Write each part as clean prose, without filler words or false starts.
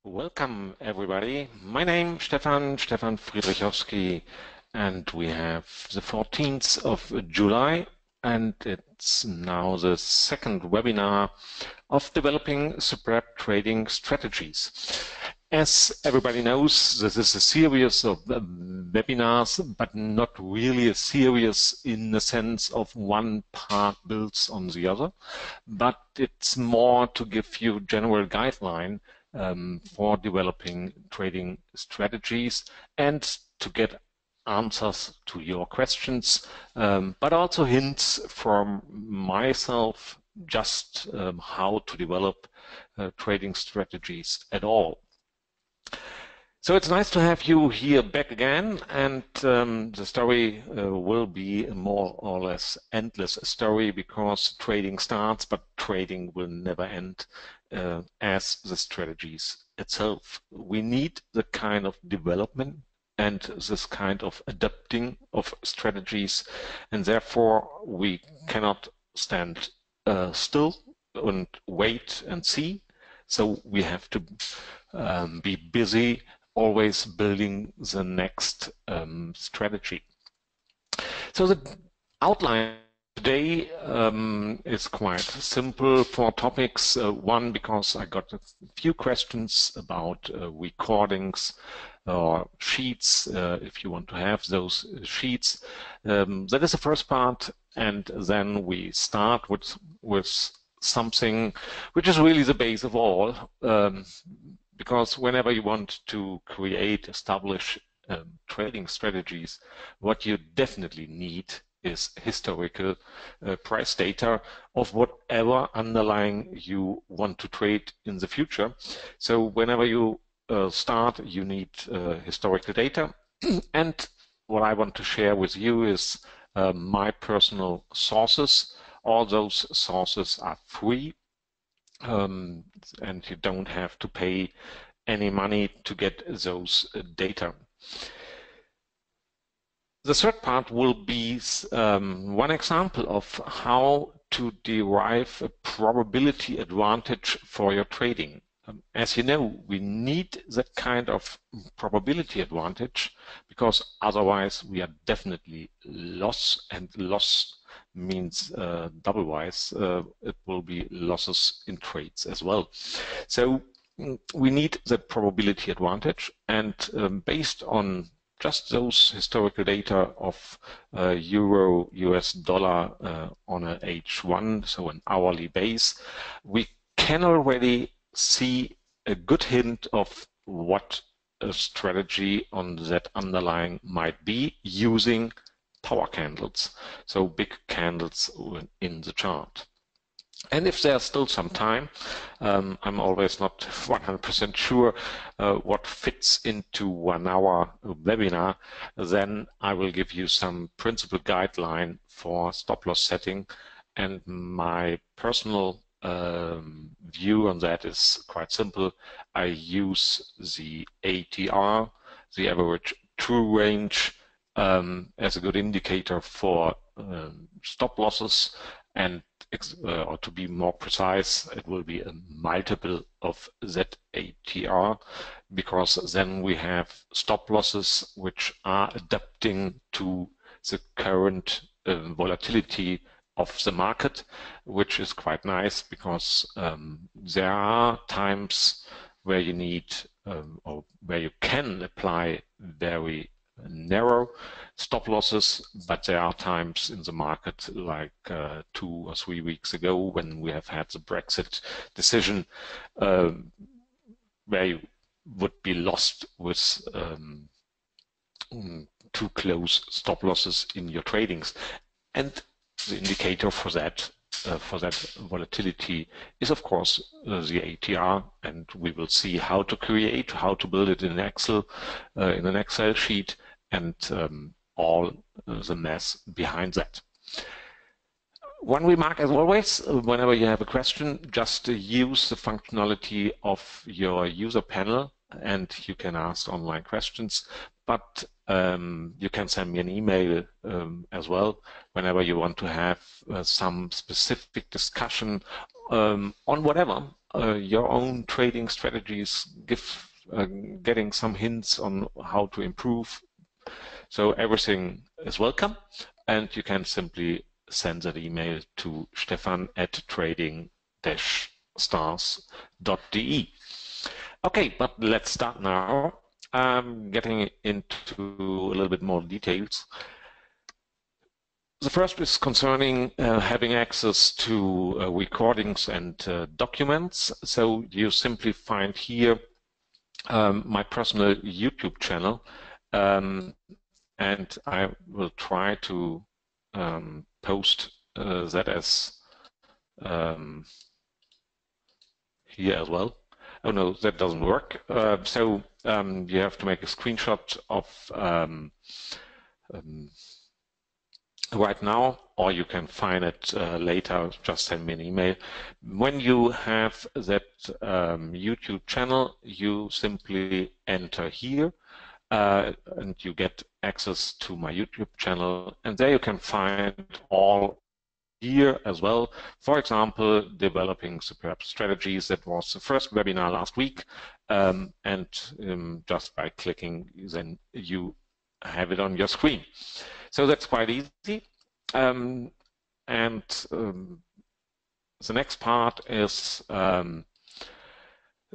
Welcome everybody. My name Stefan Friedrichowski, and we have the 14th of July, and it's now the second webinar of developing superb trading strategies. As everybody knows, this is a series of webinars, but not really a series in the sense of one part builds on the other, but it's more to give you general guideline for developing trading strategies and to get answers to your questions, but also hints from myself just how to develop trading strategies at all. So it's nice to have you here back again, and the story will be a more or less endless story because trading starts, but trading will never end as the strategies itself. We need the kind of development and this kind of adapting of strategies, and therefore we cannot stand still and wait and see. So we have to be busy, always building the next strategy. So the outline today is quite simple. 4 topics. One, because I got a few questions about recordings or sheets, if you want to have those sheets. That is the first part, and then we start with something which is really the base of all, because whenever you want to create, establish trading strategies, what you definitely need is historical price data of whatever underlying you want to trade in the future. So whenever you start, you need historical data. And what I want to share with you is my personal sources. All those sources are free, and you don't have to pay any money to get those data. The third part will be one example of how to derive a probability advantage for your trading. As you know, we need that kind of probability advantage because otherwise we are definitely lost, and loss means double-wise. It will be losses in trades as well. So we need that probability advantage, and based on just those historical data of euro, US dollar on an H1, so an hourly base, we can already see a good hint of what a strategy on that underlying might be using power candles, so big candles in the chart. And if there's still some time, I'm always not 100% sure what fits into 1 hour webinar, then I will give you some principal guideline for stop-loss setting. And my personal view on that is quite simple. I use the ATR, the average true range, as a good indicator for stop losses, and or to be more precise, it will be a multiple of that ATR, because then we have stop losses which are adapting to the current volatility of the market, which is quite nice because there are times where you need or where you can apply very narrow stop losses, but there are times in the market like 2 or 3 weeks ago when we have had the Brexit decision where you would be lost with too close stop losses in your tradings. And the indicator for that volatility is of course the ATR, and we will see how to build it in Excel, in an Excel sheet, and all the math behind that. One remark as always, whenever you have a question, just use the functionality of your user panel and you can ask online questions. but you can send me an email as well whenever you want to have some specific discussion on whatever your own trading strategies, getting some hints on how to improve. So everything is welcome, and you can simply send that email to stefan@trading-stars.de. Okay, but let's start now. Getting into a little bit more details. The first is concerning having access to recordings and documents. So you simply find here my personal YouTube channel, and I will try to post that as here as well. Oh no, that doesn't work. So you have to make a screenshot of right now, or you can find it later. Just send me an email. When you have that YouTube channel, you simply enter here and you get access to my YouTube channel, and there you can find all here as well. For example, developing superb strategies. That was the first webinar last week, and just by clicking, then you have it on your screen. So that's quite easy. The next part is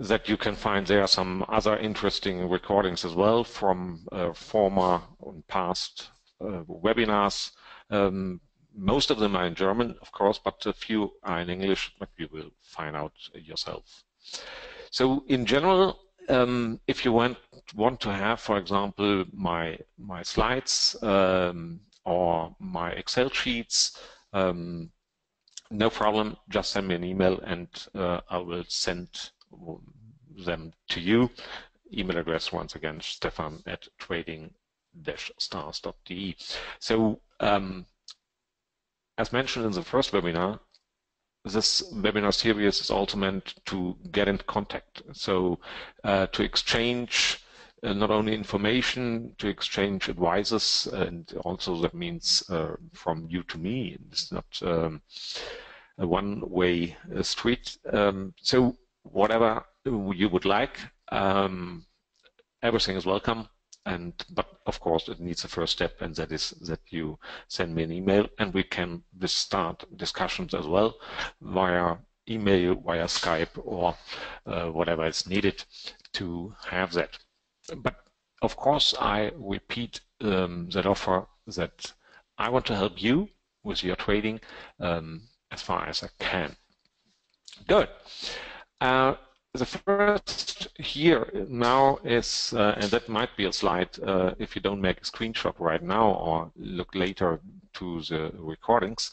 that you can find there some other interesting recordings as well from former and past webinars. Most of them are in German, of course, but a few are in English, but you will find out yourself. So in general, if you want to have, for example, my slides or my Excel sheets, no problem, just send me an email and I will send them to you. Email address, once again, stefan@trading-stars.de. So as mentioned in the first webinar, this webinar series is also meant to get in contact. So to exchange not only information, to exchange advices, and also that means from you to me. It's not a one-way street. So whatever you would like, everything is welcome. But of course, it needs a first step, and that is that you send me an email, and we can start discussions as well via email, via Skype, or whatever is needed to have that. But of course, I repeat that offer that I want to help you with your trading as far as I can. Good. The first here now is, and that might be a slide if you don't make a screenshot right now or look later to the recordings,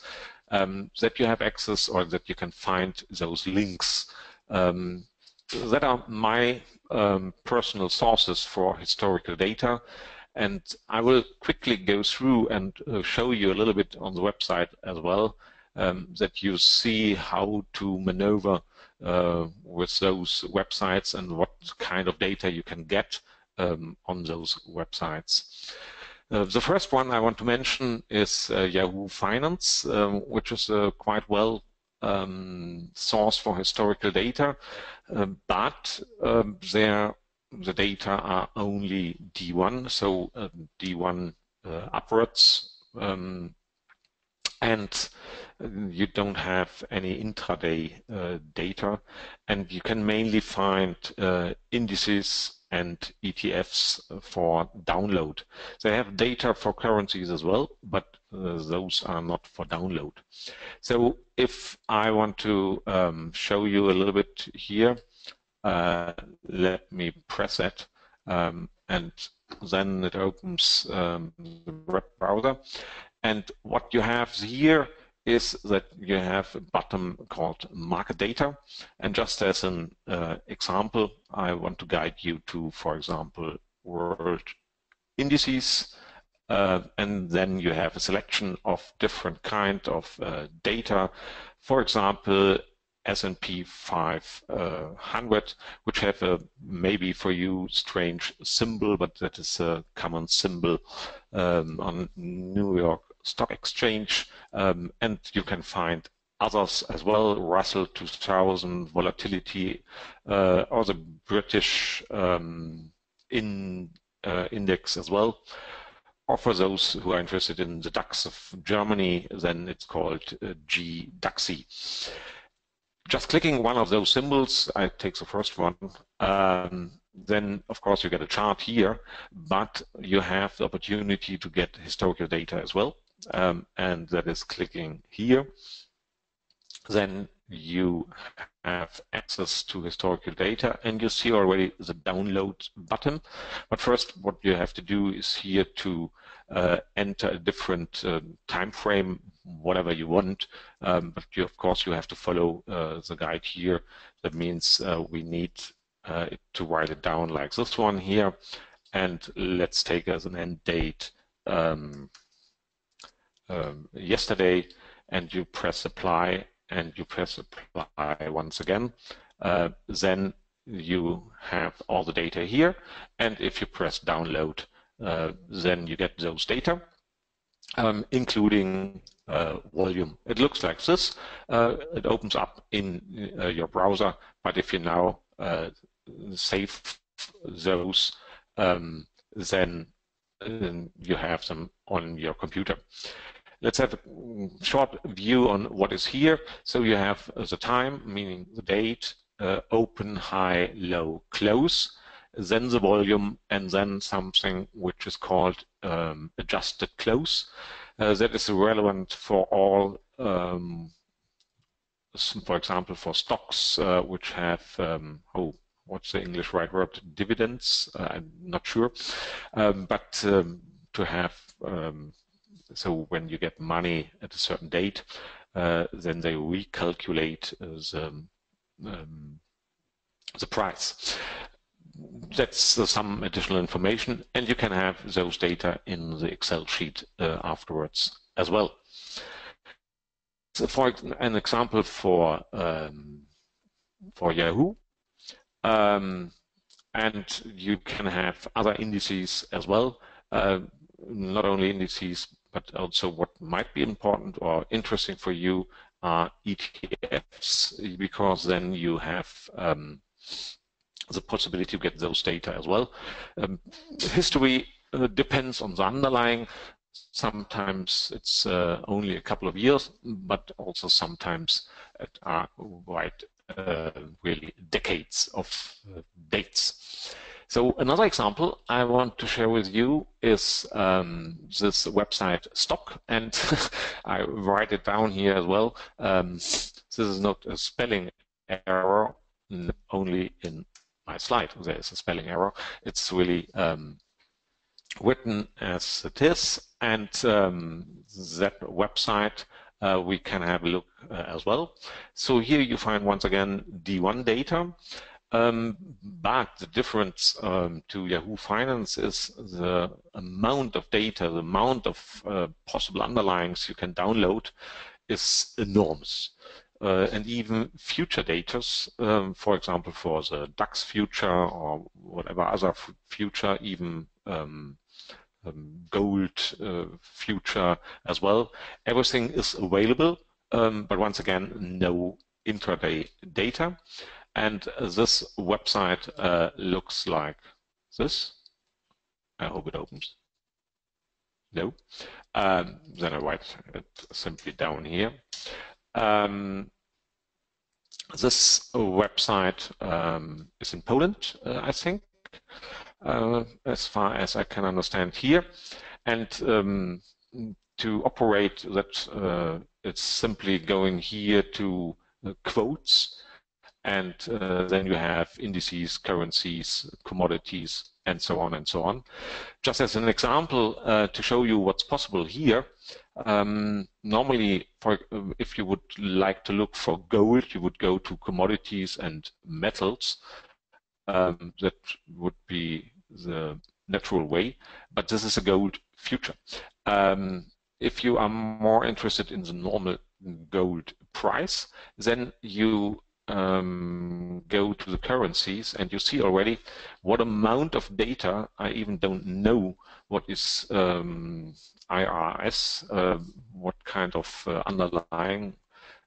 that you have access or that you can find those links that are my personal sources for historical data. And I will quickly go through and show you a little bit on the website as well, that you see how to maneuver with those websites and what kind of data you can get on those websites. The first one I want to mention is Yahoo Finance, which is a quite well source for historical data, but the data are only D1, so D1 upwards, and you don't have any intraday data, and you can mainly find indices and ETFs for download. They have data for currencies as well, but those are not for download. So if I want to show you a little bit here, let me press it, and then it opens the web browser. And what you have here is that you have a button called Market Data. And just as an example, I want to guide you to, for example, World Indices. And then you have a selection of different kind of data. For example, S&P 500, which have a maybe for you strange symbol, but that is a common symbol on New York Stock Exchange, and you can find others as well, Russell 2000, volatility, or the British index as well. Or for those who are interested in the DAX of Germany, then it's called GDAXI. Just clicking one of those symbols, I take the first one, then of course you get a chart here, but you have the opportunity to get historical data as well, and that is clicking here. Then you have access to historical data, and you see already the download button. But first, what you have to do is here to enter a different time frame, whatever you want. But of course, you have to follow the guide here. That means we need to write it down like this one here. And let's take as an end date yesterday, and you press apply. And you press apply once again, then you have all the data here. And if you press download, then you get those data, including volume. It looks like this. It opens up in your browser, but if you now save those, then you have them on your computer. Let's have a short view on what is here. So you have the time, meaning the date, open, high, low, close, then the volume, and then something which is called adjusted close. That is relevant for all, for example, for stocks which have, what's the English right word? Dividends? I'm not sure. But to have so when you get money at a certain date, then they recalculate the price. That's some additional information, and you can have those data in the Excel sheet afterwards as well. So for an example for Yahoo, and you can have other indices as well, not only indices, but also what might be important or interesting for you are ETFs, because then you have the possibility to get those data as well. History depends on the underlying. Sometimes it's only a couple of years, but also sometimes it are really decades of dates. So another example I want to share with you is this website Stock, and I write it down here as well. This is not a spelling error, only in my slide there is a spelling error. It's really written as it is, and that website we can have a look as well. So here you find once again D1 data. But the difference to Yahoo Finance is the amount of data, the amount of possible underlyings you can download is enormous. And even future data, for example, for the DAX future or whatever other future, even gold future as well, everything is available, but once again, no intraday data. And this website looks like this. I hope it opens. No. Then I write it simply down here. This website is in Poland, I think, as far as I can understand here. And to operate that, it's simply going here to quotes. And then you have indices, currencies, commodities, and so on and so on. Just as an example to show you what's possible here, normally if you would like to look for gold, you would go to commodities and metals. That would be the natural way, but this is a gold future. If you are more interested in the normal gold price, then you go to the currencies, and you see already what amount of data. I even don't know what is IRS, what kind of underlying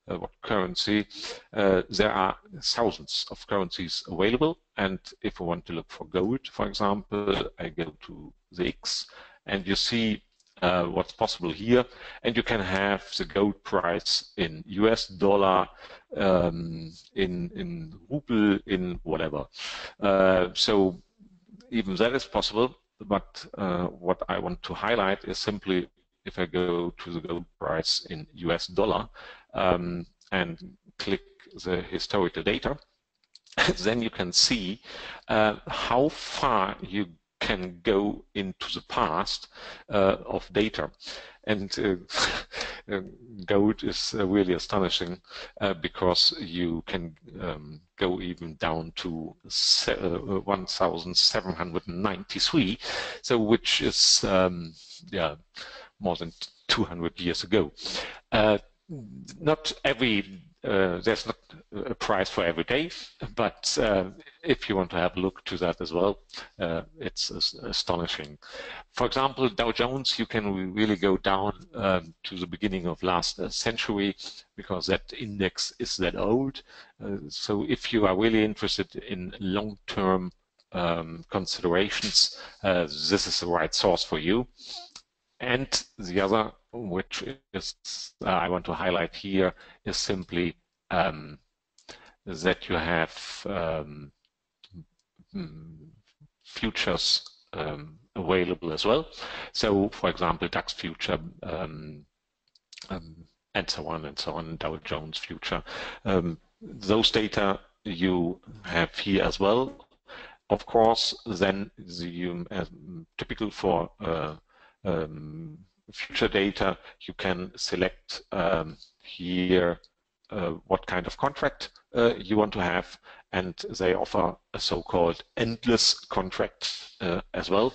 what currency. There are thousands of currencies available, and if I want to look for gold, for example, I go to the X, and you see what's possible here, and you can have the gold price in US dollar, in ruble, in whatever. So even that is possible, but what I want to highlight is simply if I go to the gold price in US dollar and click the historical data, then you can see how far you can go into the past of data. And gold is really astonishing because you can go even down to 1,793, so which is yeah, more than 200 years ago. Not every there's not a price for every day, but if you want to have a look to that as well, it's astonishing. For example, Dow Jones, you can really go down to the beginning of last century, because that index is that old. So if you are really interested in long-term considerations, this is the right source for you. And the other, which is I want to highlight here, is simply that you have futures available as well. So, for example, DAX future and so on, Dow Jones future. Those data you have here as well. Of course, then typical for future data, you can select here what kind of contract you want to have, and they offer a so-called endless contract as well.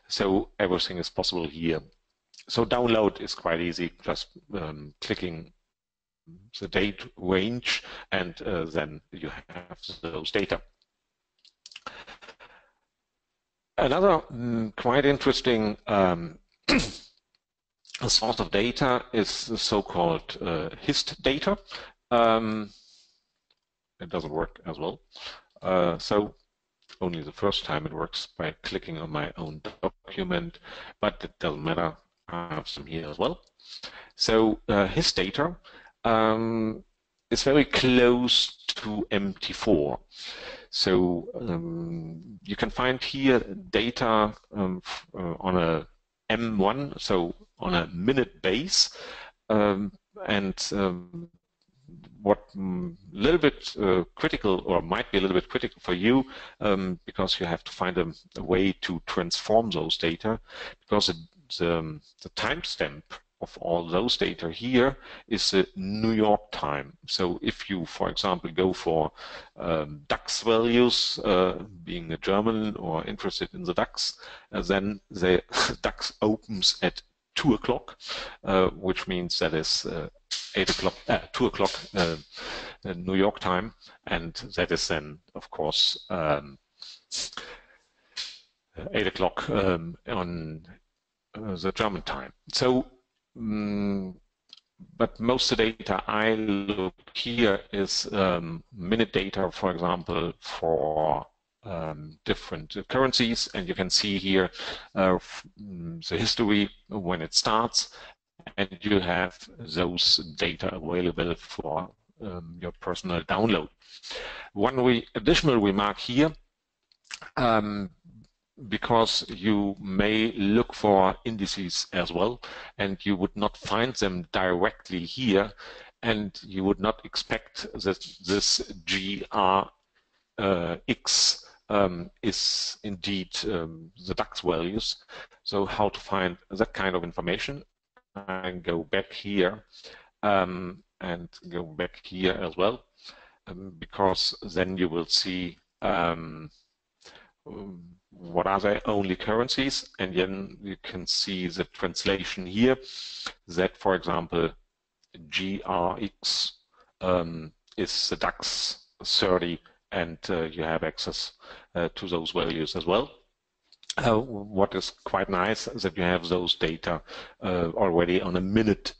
So everything is possible here. So download is quite easy, just clicking the date range, and then you have those data. Another quite interesting source of data is the so-called Hyster data. It doesn't work as well. So only the first time it works by clicking on my own document, but it doesn't matter. I have some here as well. So his data is very close to MT4. So you can find here data on a M1, so on a minute base, and what little bit critical, or might be a little bit critical for you, because you have to find a way to transform those data, because the timestamp of all those data here is the New York time. So if you, for example, go for DAX values, being a German or interested in the DAX, then the DAX opens at 2 o'clock, which means that is 2 o'clock New York time, and that is then, of course, 8 o'clock on the German time. So, but most of the data I look here is minute data, for example, for different currencies, and you can see here the history when it starts, and you have those data available for your personal download. One additional remark here, because you may look for indices as well, and you would not find them directly here, and you would not expect that this GRX is indeed the DAX values. So how to find that kind of information? And go back here and go back here as well, because then you will see what are the only currencies, and then you can see the translation here that, for example, GRX is the DAX 30, and you have access to those values as well. What is quite nice is that you have those data already on a minute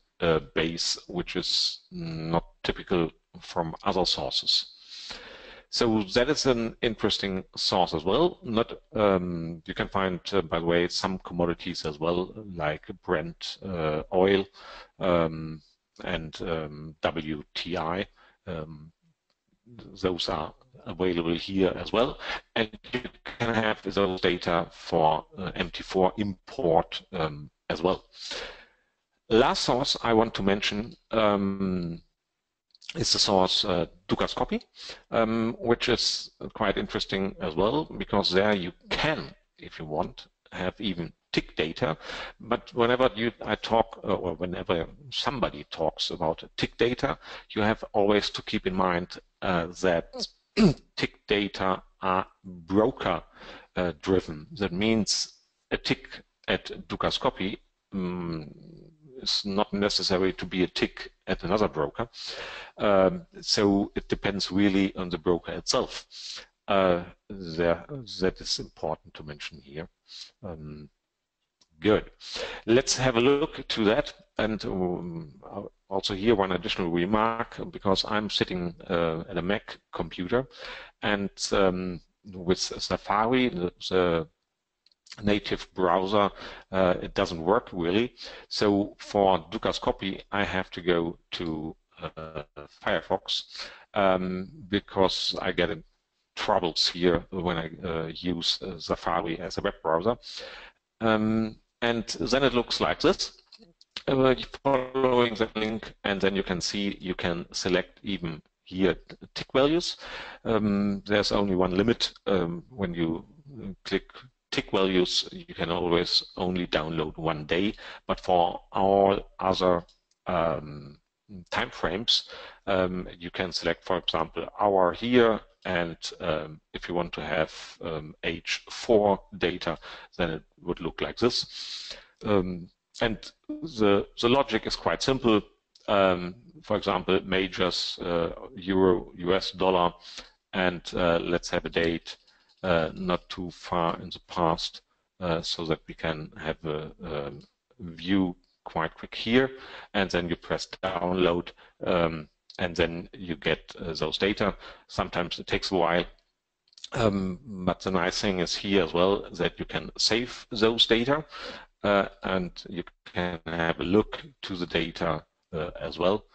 base, which is not typical from other sources. So that is an interesting source as well. Not you can find, by the way, some commodities as well, like Brent oil and WTI. Those are available here as well, and you can have those data for MT4 import as well. Last source I want to mention is the source Dukascopy, which is quite interesting as well, because there you can, if you want, have even tick data. But whenever I talk, or whenever somebody talks about tick data, you have always to keep in mind that tick data are broker driven. That means a tick at Dukascopy is not necessary to be a tick at another broker. So it depends really on the broker itself. That is important to mention here. Good. Let's have a look to that. And also here one additional remark, because I'm sitting at a Mac computer, and with Safari, the native browser, it doesn't work really. So for Dukascopy, I have to go to Firefox because I get in troubles here when I use Safari as a web browser. And then it looks like this, following that link, and then you can see you can select even here tick values. There's only one limit. When you click tick values, you can always only download 1 day, but for all other time frames, you can select, for example, hour here, and if you want to have H4 data, then it would look like this. And the logic is quite simple. For example, majors, euro, US dollar, and let's have a date not too far in the past, so that we can have a view quite quick here, and then you press download, and then you get those data. Sometimes it takes a while, but the nice thing is here as well that you can save those data, and you can have a look to the data as well,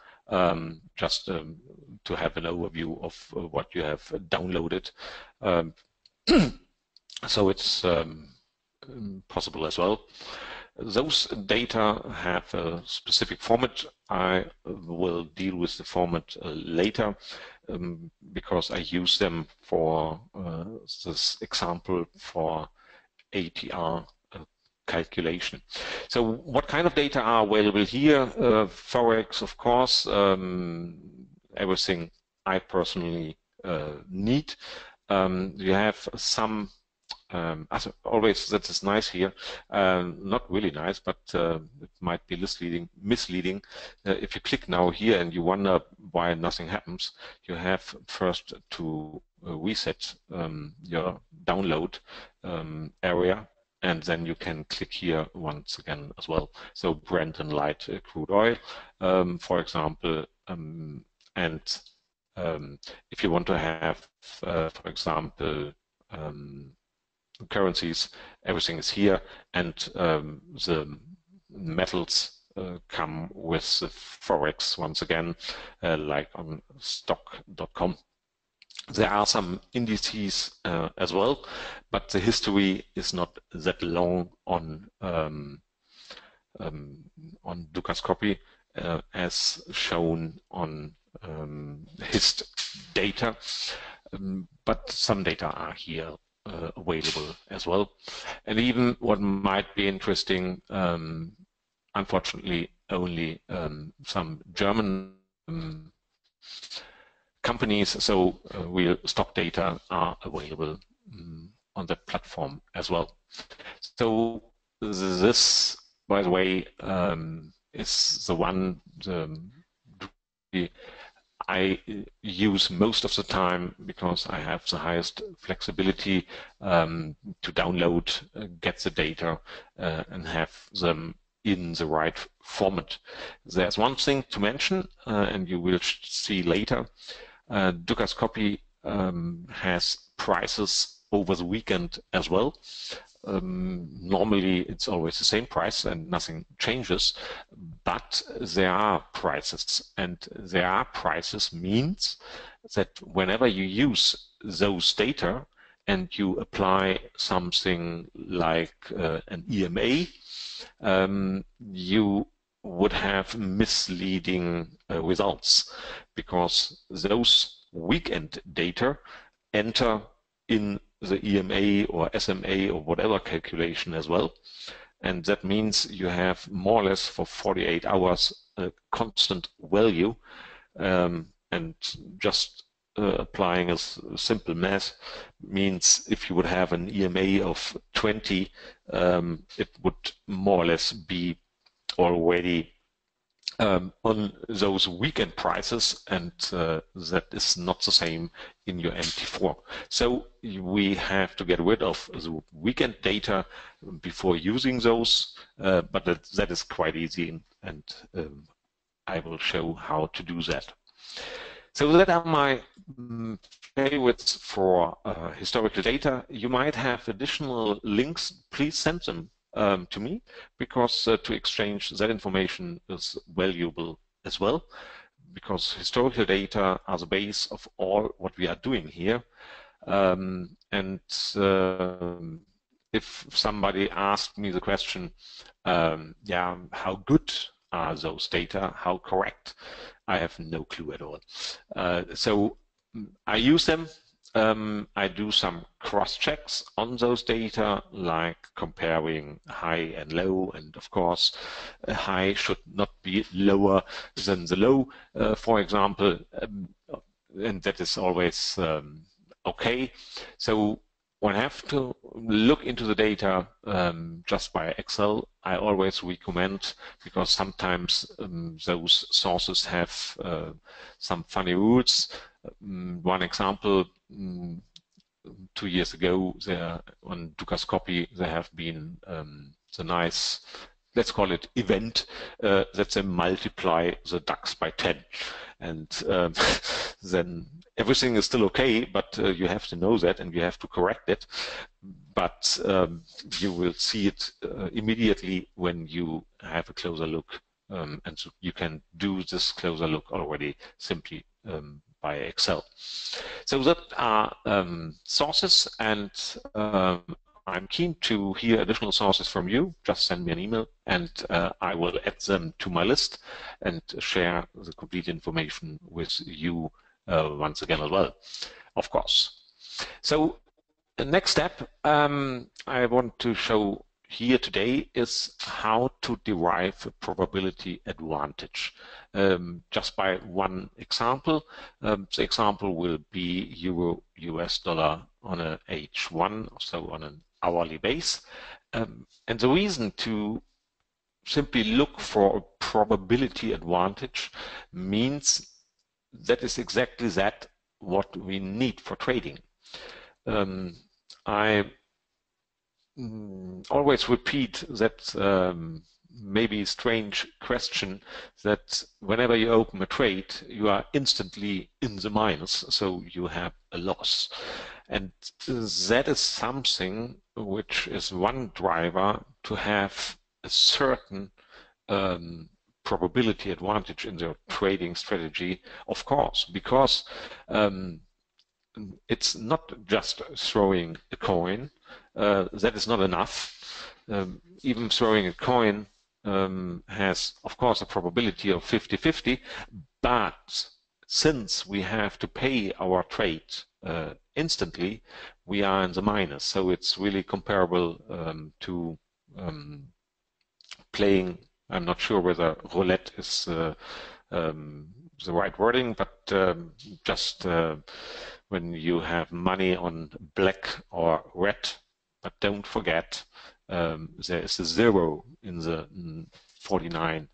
just to have an overview of what you have downloaded. So it's possible as well. Those data have a specific format. I will deal with the format later because I use them for this example for ATR calculation. So what kind of data are available here? Forex, of course, everything I personally need. You have some as always, that is nice here. Not really nice, but it might be misleading. If you click now here and you wonder why nothing happens, you have first to reset your download area, and then you can click here once again as well. So Brent and light crude oil, for example, and if you want to have, for example, currencies, everything is here, and the metals come with the Forex once again, like on stock.com. There are some indices as well, but the history is not that long on Dukascopy as shown on Hyster data, but some data are here available as well. And even what might be interesting, unfortunately only some German companies, so real stock data are available on the platform as well. So this, by the way, is the one I use most of the time because I have the highest flexibility to download, get the data, and have them in the right format. There's one thing to mention, and you will see later. Dukascopy has prices over the weekend as well. Normally it's always the same price and nothing changes, but there are prices, and there are prices means that whenever you use those data and you apply something like an EMA, you would have misleading results, because those weekend data enter in the EMA or SMA or whatever calculation as well. And that means you have more or less for 48 hours a constant value, and just applying a simple math means if you would have an EMA of 20, it would more or less be already on those weekend prices, and that is not the same in your MT4. So we have to get rid of the weekend data before using those, but that is quite easy, and I will show how to do that. So that are my favorites for historical data. You might have additional links. Please send them to me, because to exchange that information is valuable as well, because historical data are the base of all what we are doing here. If somebody asked me the question, yeah, how good are those data, how correct, I have no clue at all. So I use them. I do some cross-checks on those data, like comparing high and low, and of course high should not be lower than the low, for example, and that is always okay. So when I have to look into the data just by Excel, I always recommend, because sometimes those sources have some funny rules. One example, 2 years ago, there on Dukascopy, there have been the nice, let's call it event, that they multiply the DAX by 10. And then everything is still okay, but you have to know that and you have to correct it. But you will see it immediately when you have a closer look. And so you can do this closer look already simply by Excel. So that are sources, and I'm keen to hear additional sources from you. Just send me an email, and I will add them to my list and share the complete information with you once again as well, of course. So the next step I want to show here today is how to derive a probability advantage. Just by one example. The example will be Euro US dollar on a H1, so on an hourly base. And the reason to simply look for a probability advantage means that is exactly that what we need for trading. I always repeat that maybe strange question, that whenever you open a trade, you are instantly in the minus, so you have a loss. And that is something which is one driver to have a certain probability advantage in the trading strategy, of course, because it's not just throwing a coin. That is not enough. Even throwing a coin has, of course, a probability of 50-50, but since we have to pay our trade instantly, we are in the minus. So it's really comparable to playing, I'm not sure whether roulette is the right wording, but just when you have money on black or red, but don't forget there is a 0 in the 49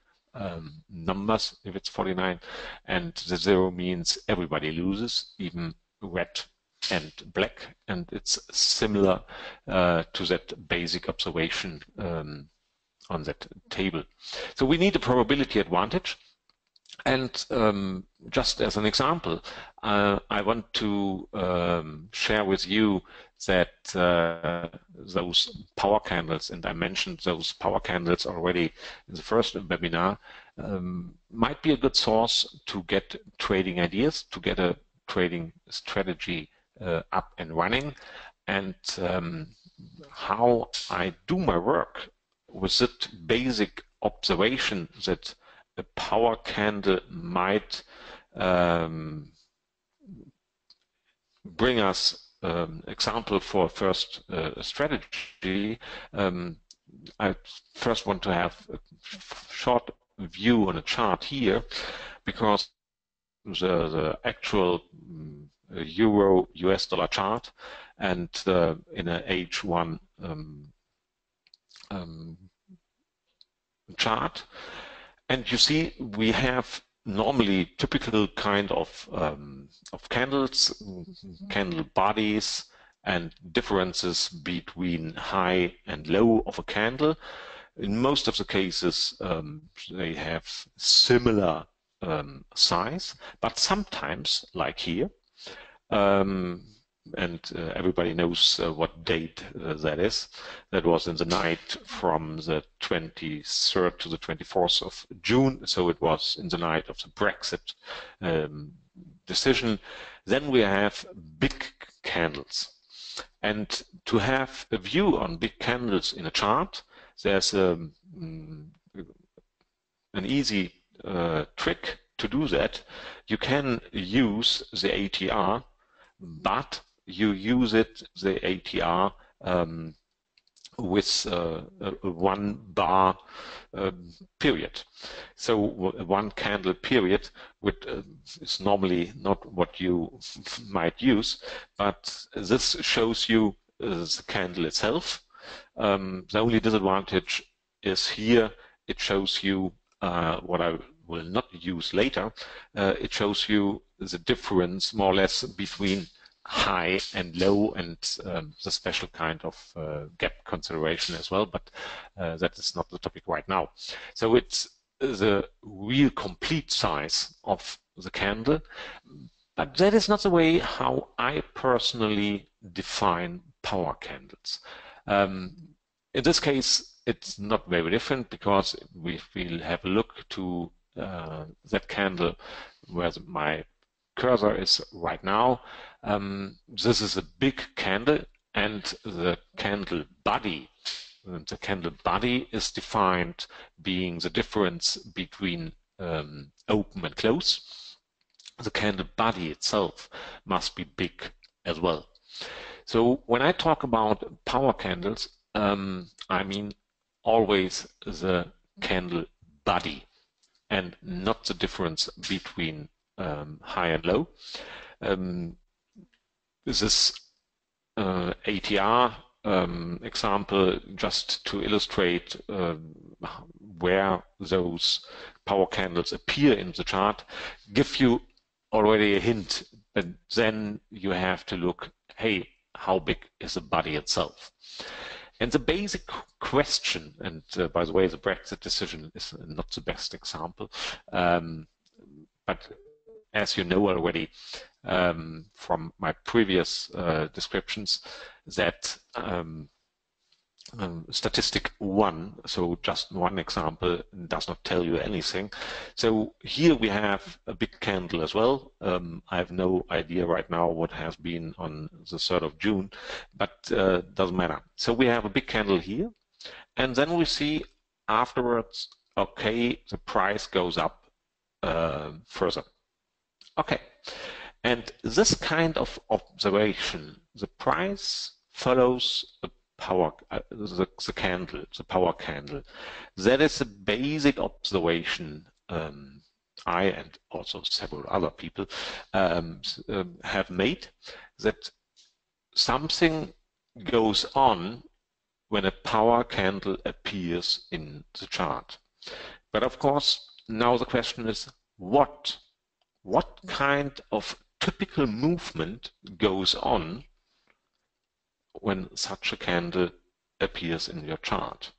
numbers if it's 49, and the 0 means everybody loses, even red and black, and it's similar to that basic observation on that table. So we need a probability advantage. And just as an example, I want to share with you that those power candles, and I mentioned those power candles already in the first webinar, might be a good source to get trading ideas, to get a trading strategy up and running, and how I do my work with that basic observation that a power candle might bring us example for first strategy. I first want to have a short view on a chart here, because the actual Euro US dollar chart and in a H1 chart. And you see, we have normally typical kind of candles, candle bodies, and differences between high and low of a candle. In most of the cases, they have similar size, but sometimes, like here, and everybody knows what date that is. That was in the night from the 23rd to the 24th of June, so it was in the night of the Brexit decision. Then we have big candles. And to have a view on big candles in a chart, there's an easy trick to do that. You can use the ATR, but you use it, the ATR, with a 1 bar period. So one candle period is normally not what you might use, but this shows you the candle itself. The only disadvantage is here it shows you what I will not use later. It shows you the difference more or less between high and low, and the special kind of gap consideration as well, but that is not the topic right now. So it's the real complete size of the candle, but that is not the way how I personally define power candles. In this case, it's not very different, because we will have a look to that candle where my cursor is right now. This is a big candle, and the candle body. The candle body is defined being the difference between open and close. The candle body itself must be big as well. So when I talk about power candles, I mean always the candle body and not the difference between high and low. This is ATR example just to illustrate where those power candles appear in the chart, give you already a hint, but then you have to look, hey, how big is the body itself? And the basic question, and by the way, the Brexit decision is not the best example, but as you know already from my previous descriptions, that statistic 1, so just one example, does not tell you anything. So here we have a big candle as well. I have no idea right now what has been on the 3rd of June, but doesn't matter. So we have a big candle here, and then we see afterwards, okay, the price goes up further. Okay, and this kind of observation, the price follows the power, the candle, the power candle. That is a basic observation I and also several other people have made, that something goes on when a power candle appears in the chart. But of course, now the question is, what kind of typical movement goes on when such a candle appears in your chart?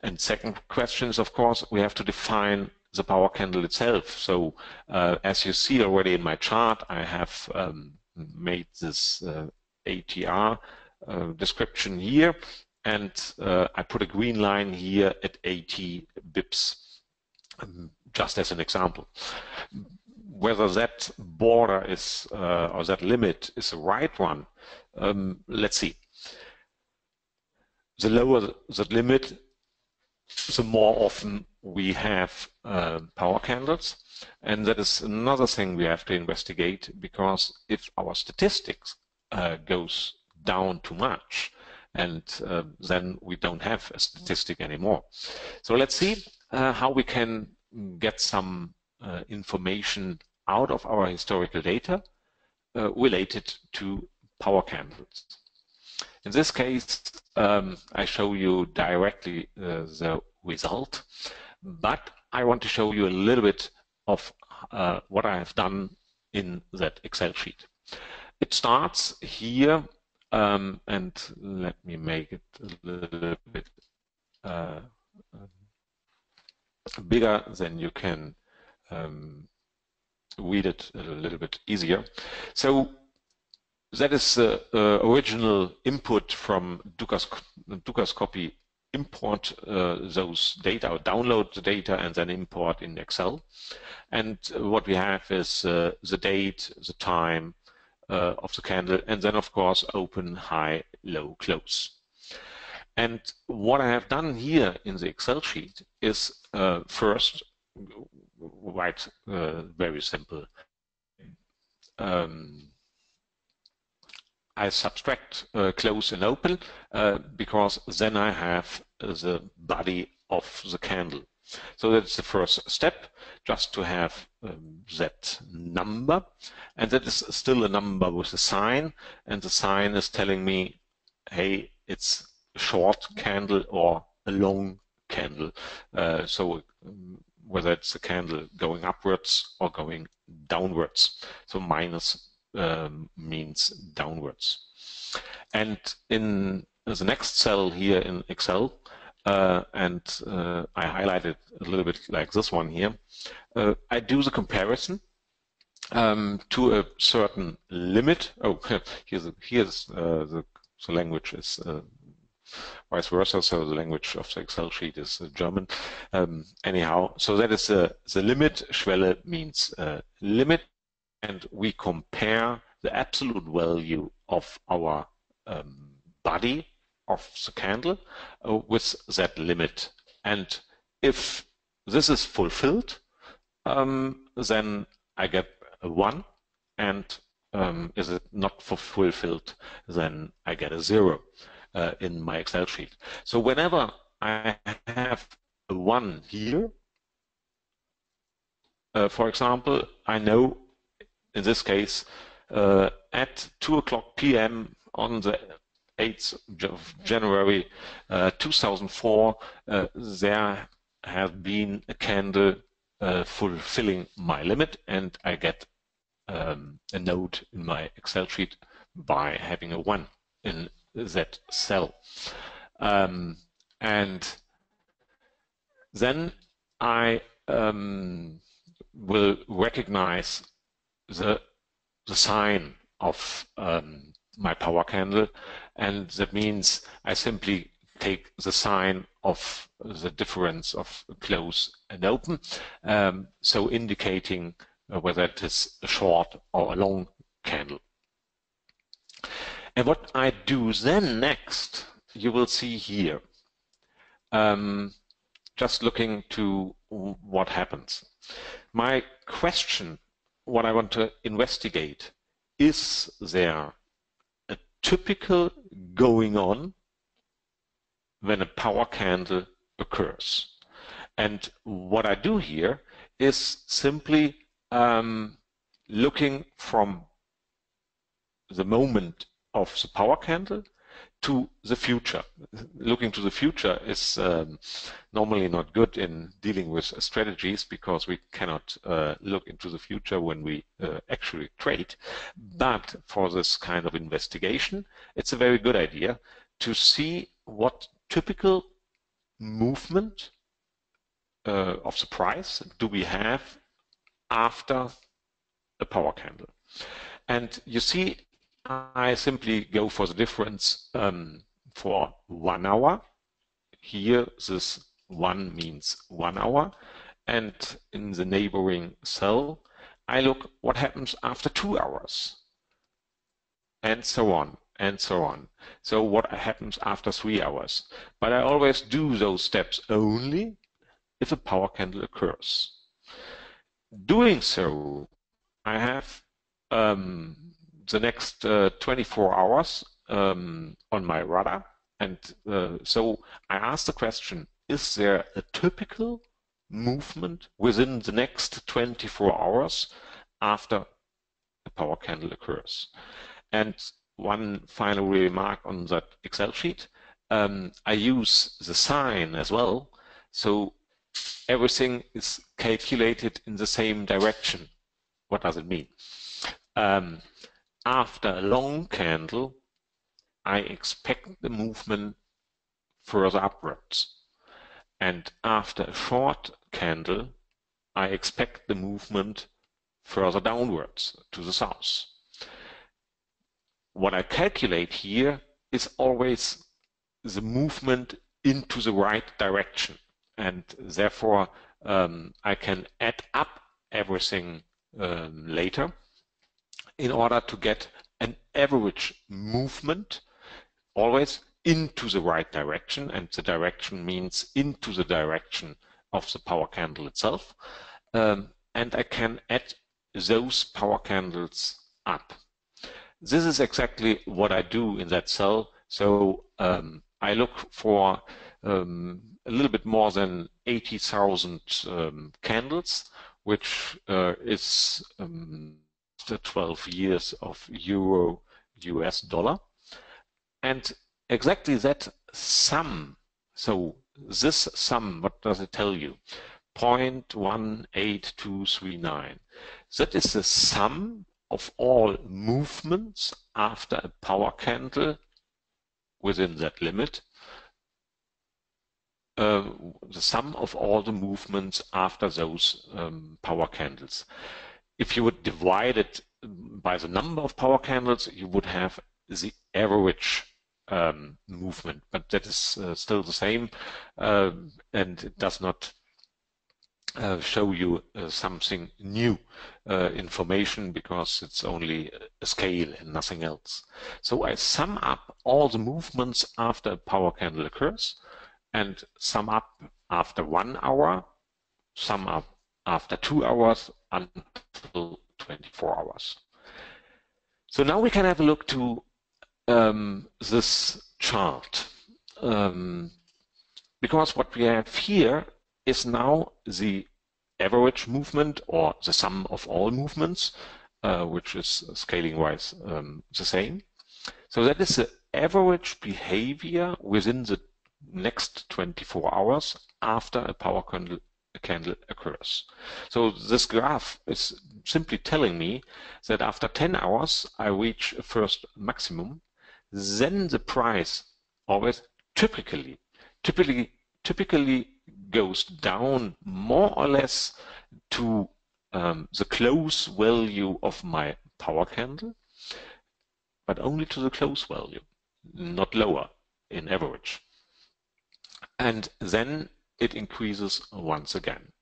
And second question is, of course, we have to define the power candle itself. So as you see already in my chart, I have made this ATR description here, and I put a green line here at 80 bips, just as an example. Whether that border is or that limit is the right one, let's see. The lower the limit, the more often we have power candles, and that is another thing we have to investigate, because if our statistics goes down too much, and then we don't have a statistic anymore. So let's see how we can get some information out of our historical data related to power candles. In this case, I show you directly the result, but I want to show you a little bit of what I have done in that Excel sheet. It starts here, and let me make it a little bit bigger, then you can read it a little bit easier. So that is the original input from Dukascopy. Import those data, or download the data, and then import in Excel. And what we have is the date, the time of the candle, and then of course open, high, low, close. And what I have done here in the Excel sheet is first write very simple. I subtract close and open because then I have the body of the candle. So that's the first step, just to have that number, and that is still a number with a sign, and the sign is telling me, hey, it's a short candle or a long candle. So whether it's a candle going upwards or going downwards. So minus means downwards. And in the next cell here in Excel, and I highlighted a little bit like this one here, I do the comparison to a certain limit. Oh, here's the language is vice versa, so the language of the Excel sheet is German. Anyhow, so that is the limit. Schwelle means limit, and we compare the absolute value of our body of the candle with that limit. And if this is fulfilled, then I get a 1, and is it not fulfilled, then I get a 0 in my Excel sheet. So whenever I have a 1 here, for example, I know in this case at 2:00 p.m. on the 8th of January 2004, there has been a candle fulfilling my limit, and I get a note in my Excel sheet by having a 1 in that cell. And then I will recognize the sign of my power candle, and that means I simply take the sign of the difference of close and open, so indicating whether it is a short or a long candle. And what I do then next, you will see here, just looking to what happens. My question, what I want to investigate, is there a typical going on when a power candle occurs? And what I do here is simply looking from the moment of the power candle to the future. Looking to the future is normally not good in dealing with strategies because we cannot look into the future when we actually trade. But for this kind of investigation, it's a very good idea to see what typical movement of the price do we have after a power candle. And you see, I simply go for the difference for 1 hour. Here, this 1 means 1 hour. And in the neighboring cell, I look what happens after 2 hours. And so on, and so on. So what happens after 3 hours. But I always do those steps only if a power candle occurs. Doing so, I have the next 24 hours on my radar. And so I ask the question, is there a typical movement within the next 24 hours after a power candle occurs? And one final remark on that Excel sheet, I use the sign as well. So everything is calculated in the same direction. What does it mean? After a long candle, I expect the movement further upwards. And after a short candle, I expect the movement further downwards to the south. What I calculate here is always the movement into the right direction. And therefore, I can add up everything later in order to get an average movement always into the right direction, and the direction means into the direction of the power candle itself, and I can add those power candles up. This is exactly what I do in that cell. So I look for a little bit more than 80,000 candles, which is the 12 years of euro US dollar. And exactly that sum, so this sum, what does it tell you? 0.18239. That is the sum of all movements after a power candle within that limit. The sum of all the movements after those power candles. If you would divide it by the number of power candles, you would have the average movement, but that is still the same, and it does not show you something new information because it's only a scale and nothing else. So I sum up all the movements after a power candle occurs, and sum up after 1 hour, sum up after 2 hours until 24 hours. So now we can have a look to this chart, because what we have here is now the average movement, or the sum of all movements, which is scaling wise the same. So that is the average behavior within the next 24 hours after a power candle occurs. So this graph is simply telling me that after 10 hours I reach a first maximum, then the price always typically goes down more or less to the close value of my power candle, but only to the close value, not lower in average. And then it increases once again.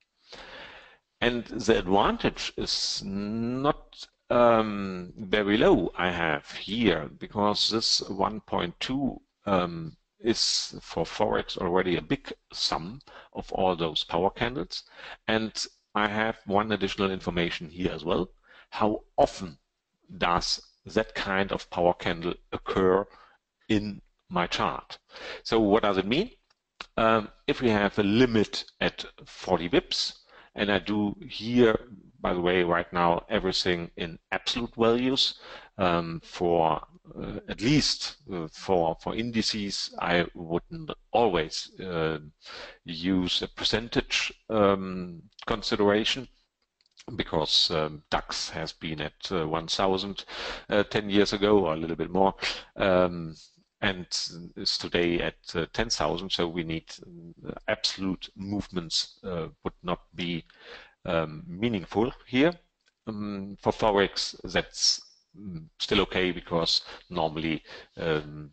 And the advantage is not very low I have here, because this 1.2 is for Forex already a big sum of all those power candles. And I have one additional information here as well. How often does that kind of power candle occur in my chart? So what does it mean? If we have a limit at 40 bips, and I do here, by the way, right now everything in absolute values, For at least for indices, I wouldn't always use a percentage consideration, because DAX has been at 1,000 10 years ago, or a little bit more, and is today at 10,000. So we need absolute movements would not be meaningful here. For Forex, that's still okay, because normally the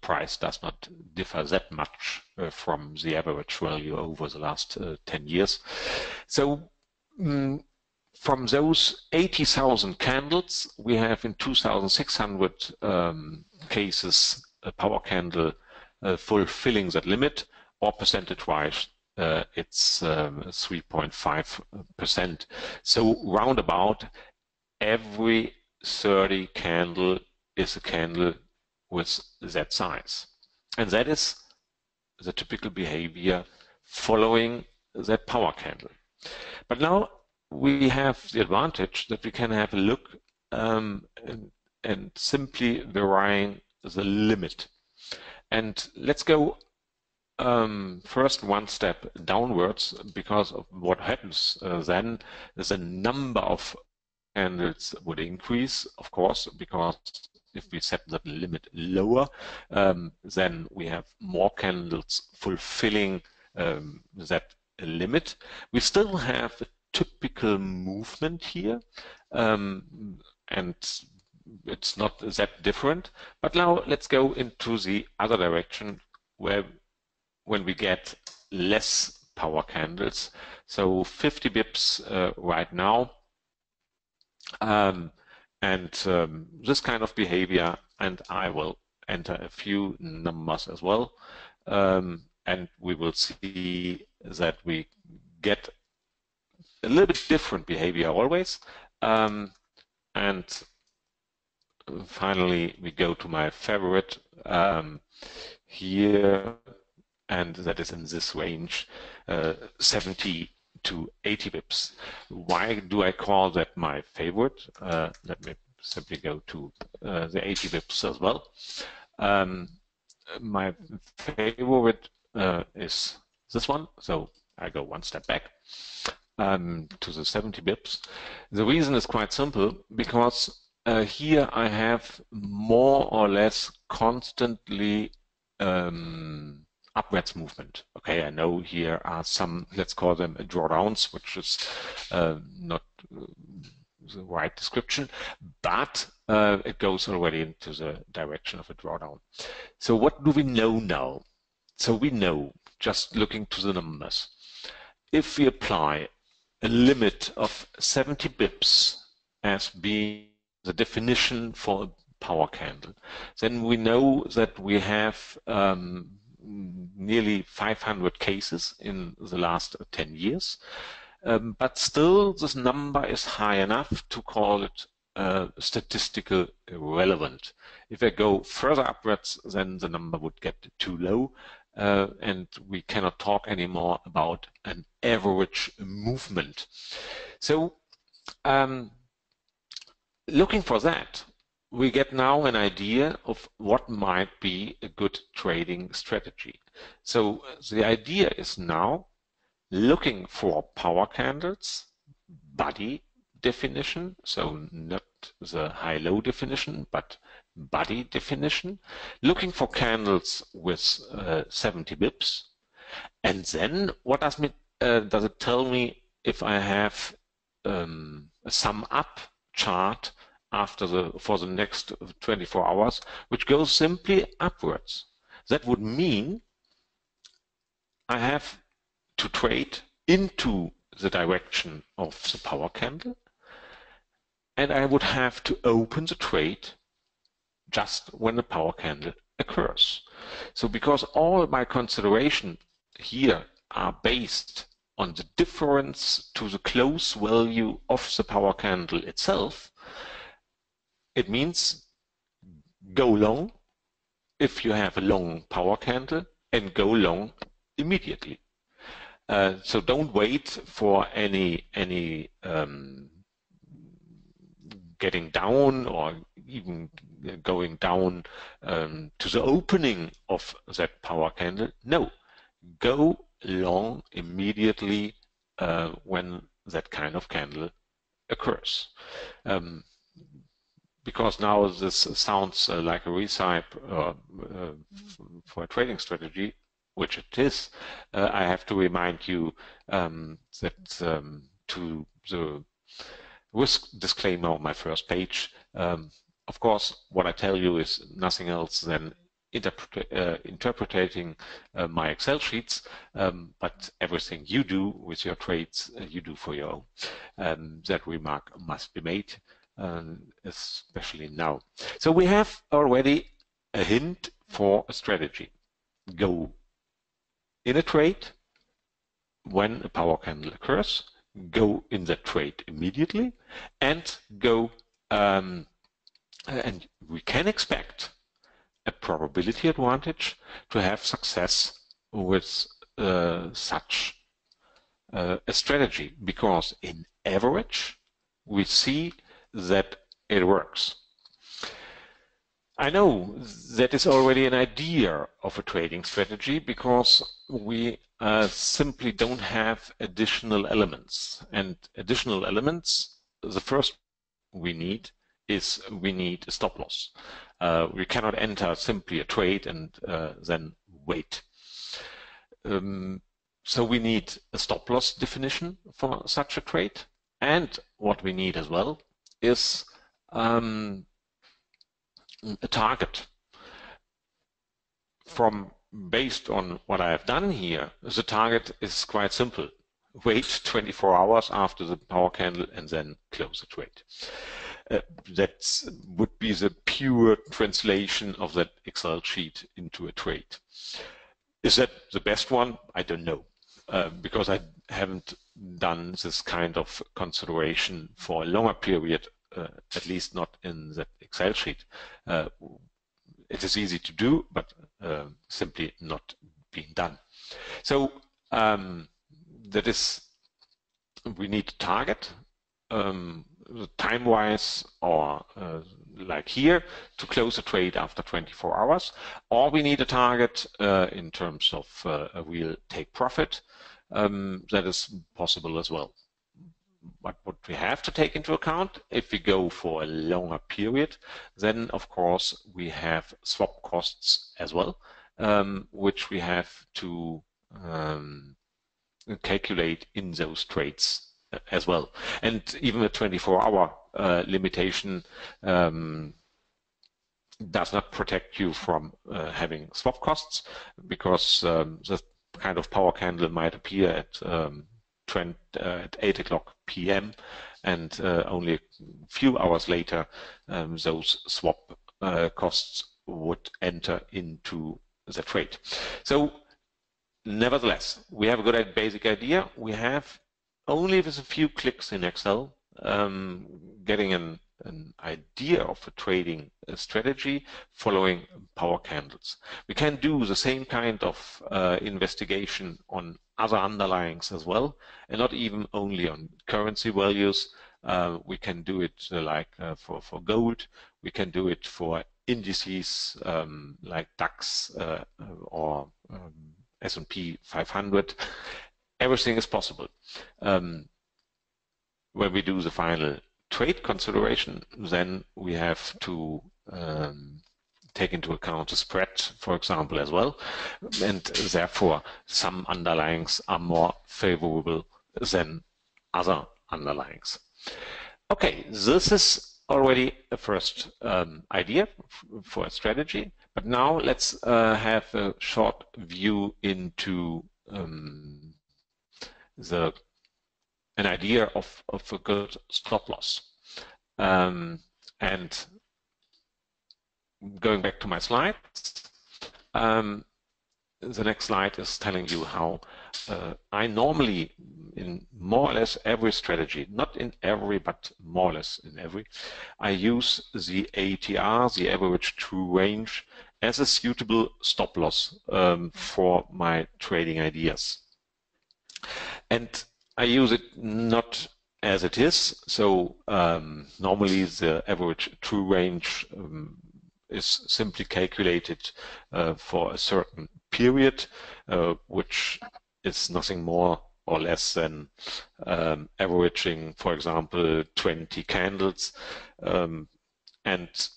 price does not differ that much from the average value over the last 10 years. So from those 80,000 candles, we have in 2,600 cases a power candle fulfilling that limit, or percentage-wise, it's 3.5%. So roundabout every 30 candle is a candle with that size, and that is the typical behavior following that power candle. But now we have the advantage that we can have a look and simply varying the limit. And let's go first one step downwards, because of what happens then is the number of candles would increase, of course, because if we set the limit lower, then we have more candles fulfilling that limit. We still have a typical movement here, and it's not that different. But now let's go into the other direction, where when we get less power candles, so 50 bips right now, and this kind of behavior, and I will enter a few numbers as well, and we will see that we get a little bit different behavior always. And finally, we go to my favorite here, and that is in this range, 70 to 80 bips. Why do I call that my favorite? Let me simply go to the 80 bips as well. My favorite is this one, so I go one step back to the 70 bips. The reason is quite simple, because here I have more or less constantly upwards movement. Okay, I know here are some, let's call them drawdowns, which is not the right description, but it goes already into the direction of a drawdown. So what do we know now? So we know, just looking to the numbers, if we apply a limit of 70 bips as being the definition for a power candle, then we know that we have nearly 500 cases in the last 10 years. But still, this number is high enough to call it statistical relevant. If I go further upwards, then the number would get too low, and we cannot talk anymore about an average movement. So, looking for that, we get now an idea of what might be a good trading strategy. So the idea is now looking for power candles, body definition, so not the high-low definition, but body definition, looking for candles with 70 bips, and then what does it tell me if I have a sum up chart for the next 24 hours, which goes simply upwards. That would mean I have to trade into the direction of the power candle, and I would have to open the trade just when the power candle occurs. So because all my considerations here are based on the difference to the close value of the power candle itself, it means go long if you have a long power candle, and go long immediately. So don't wait for any getting down or even going down to the opening of that power candle. No, go long immediately when that kind of candle occurs. Because now this sounds like a recipe for a trading strategy, which it is, I have to remind you that to the risk disclaimer on my first page. Of course, what I tell you is nothing else than interpreting my Excel sheets, but everything you do with your trades, you do for your own. That remark must be made, especially now. So we have already a hint for a strategy. Go in a trade when a power candle occurs, go in that trade immediately, and go and we can expect a probability advantage to have success with such a strategy, because in average we see that it works. I know that is already an idea of a trading strategy, because we simply don't have additional elements. And additional elements, the first we need is a stop loss. We cannot enter simply a trade and then wait. So we need a stop loss definition for such a trade. And what we need as well is a target. Based on what I have done here, the target is quite simple. Wait 24 hours after the power candle and then close the trade. That would be the pure translation of that Excel sheet into a trade. Is that the best one? I don't know, because I haven't done this kind of consideration for a longer period, at least not in that Excel sheet. It is easy to do, but simply not being done. So that is, we need a target, time-wise, or like here, to close a trade after 24 hours, or we need a target in terms of a real take profit. That is possible as well. But what we have to take into account, if we go for a longer period, then of course we have swap costs as well, which we have to calculate in those trades as well. And even a 24-hour limitation does not protect you from having swap costs, because the kind of power candle might appear at 8 o'clock p.m. and only a few hours later those swap costs would enter into the trade. So nevertheless, we have a good basic idea. We have only with a few clicks in Excel getting an idea of a trading strategy following power candles. We can do the same kind of investigation on other underlyings as well, and not even only on currency values. We can do it like for gold. We can do it for indices like DAX or S&P 500. Everything is possible. When we do the final trade consideration, then we have to take into account the spread, for example, as well, and therefore some underlyings are more favorable than other underlyings. Okay, this is already a first idea for a strategy, but now let's have a short view into an idea of a good stop loss. And going back to my slides, the next slide is telling you how I normally, in more or less every strategy, not in every, but more or less in every, I use the ATR, the average true range, as a suitable stop loss for my trading ideas. And I use it not as it is. So normally the average true range is simply calculated for a certain period, which is nothing more or less than averaging, for example, 20 candles. And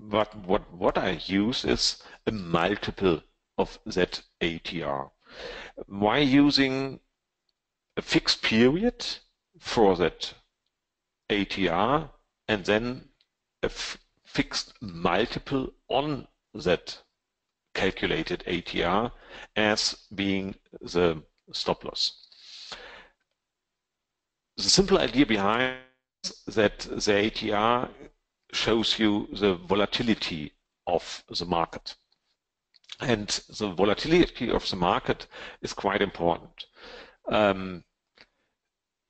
what I use is a multiple of that ATR. Why using a fixed period for that ATR and then a fixed multiple on that calculated ATR as being the stop loss? The simple idea behind that the ATR shows you the volatility of the market. And the volatility of the market is quite important.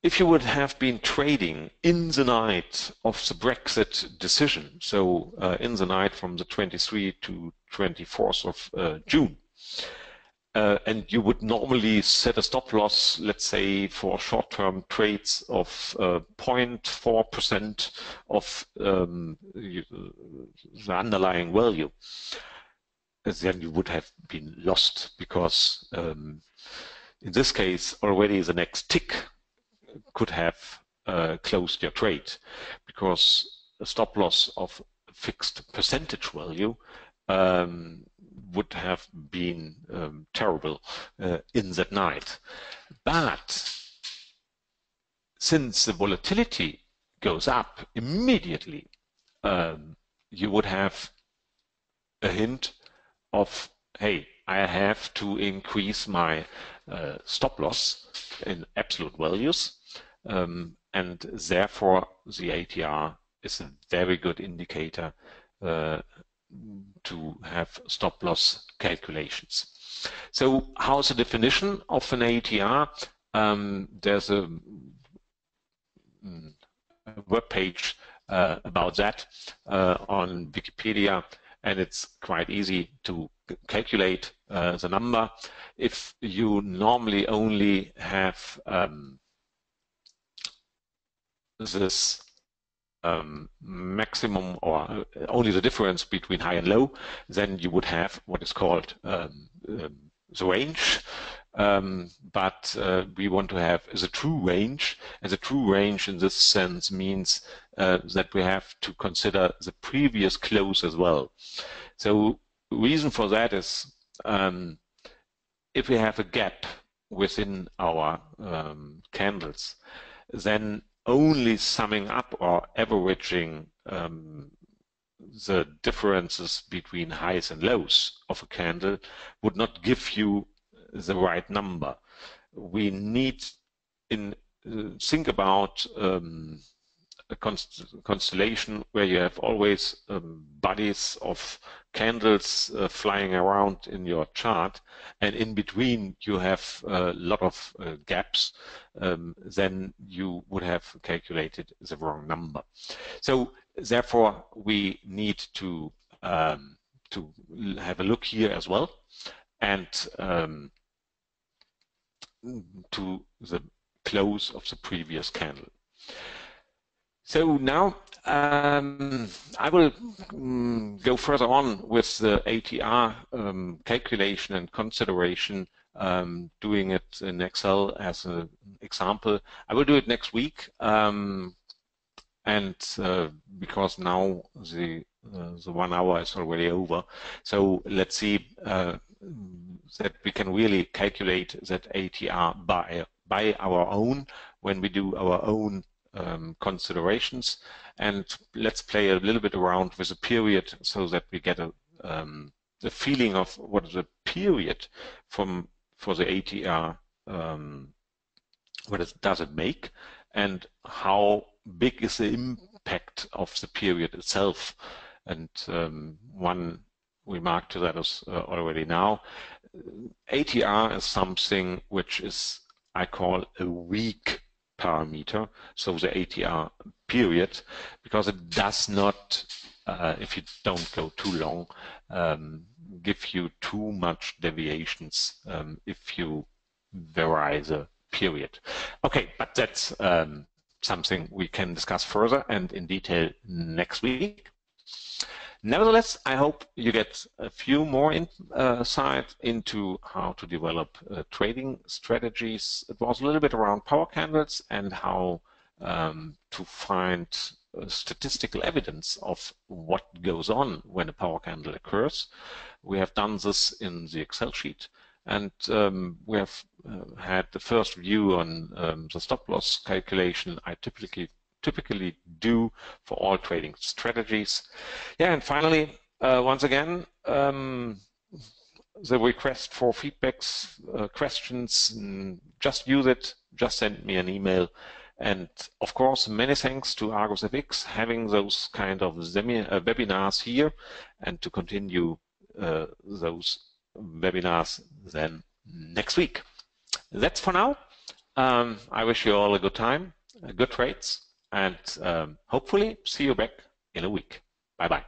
If you would have been trading in the night of the Brexit decision, so in the night from the 23rd to 24th of June, and you would normally set a stop loss, let's say, for short-term trades of 0.4% of the underlying value, then you would have been lost, because in this case already the next tick could have closed your trade, because a stop loss of fixed percentage value would have been terrible in that night. But since the volatility goes up immediately, you would have a hint of, hey, I have to increase my stop loss in absolute values, and therefore the ATR is a very good indicator to have stop loss calculations. So how's the definition of an ATR? There's a web page about that on Wikipedia, and it's quite easy to calculate the number. If you normally only have this maximum, or only the difference between high and low, then you would have what is called the range. But we want to have the true range, and the true range in this sense means that we have to consider the previous close as well. So the reason for that is if we have a gap within our candles, then only summing up or averaging the differences between highs and lows of a candle would not give you the right number. We need think about a constellation where you have always bodies of candles flying around in your chart, and in between you have a lot of gaps. Then you would have calculated the wrong number. So therefore we need to have a look here as well, and to the close of the previous candle. So now I will go further on with the ATR calculation and consideration, doing it in Excel as an example. I will do it next week, and because now the 1 hour is already over, so let's see that we can really calculate that ATR by our own when we do our own considerations, and let's play a little bit around with a period so that we get a feeling of what is the period for the ATR, does it make, and how big is the impact of the period itself. And one remark to that is already now, ATR is something which is, I call, a weak parameter, so the ATR period, because it does not, if you don't go too long, give you too much deviations if you vary the period. Okay, but that's something we can discuss further and in detail next week. Nevertheless, I hope you get a few more insight into how to develop trading strategies. It was a little bit around power candles and how to find statistical evidence of what goes on when a power candle occurs. We have done this in the Excel sheet, and we have had the first view on the stop loss calculation I typically do for all trading strategies. Yeah, and finally, once again, the request for feedbacks, questions, just use it, just send me an email. And of course, many thanks to Argus FX having those kind of webinars here, and to continue those webinars then next week. That's for now. I wish you all a good time, good trades, and hopefully see you back in a week. Bye-bye.